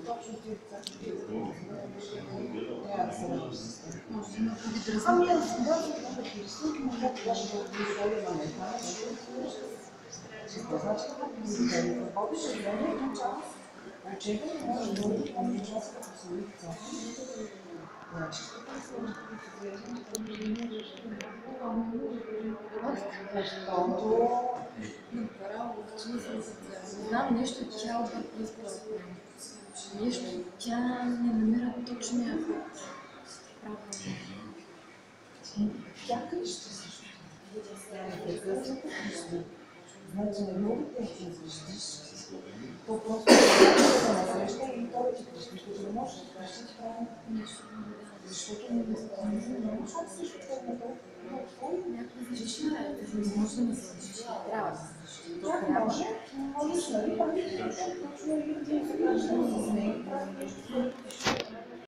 точно ти трябва да се работи с това. Ами аз да рисунки, но това даже да отговоря на механа, значи да работиш време, начало, учебен, може да бъде по-нечасно като солица. Значи, защото знам нещо, тя обърква. Нещо, тя не намира точния правилно. тя крещи също. Значи не мога да ти извеждиш. То просто да насреща и той ти крещи, като не можеш да крещи, ти прави нещо. Защото не защото също това не Някаква защита е, не може да не се защита. Трябва да се защита. можеш, нали, точно и да се кажеш с нея, прави нещо.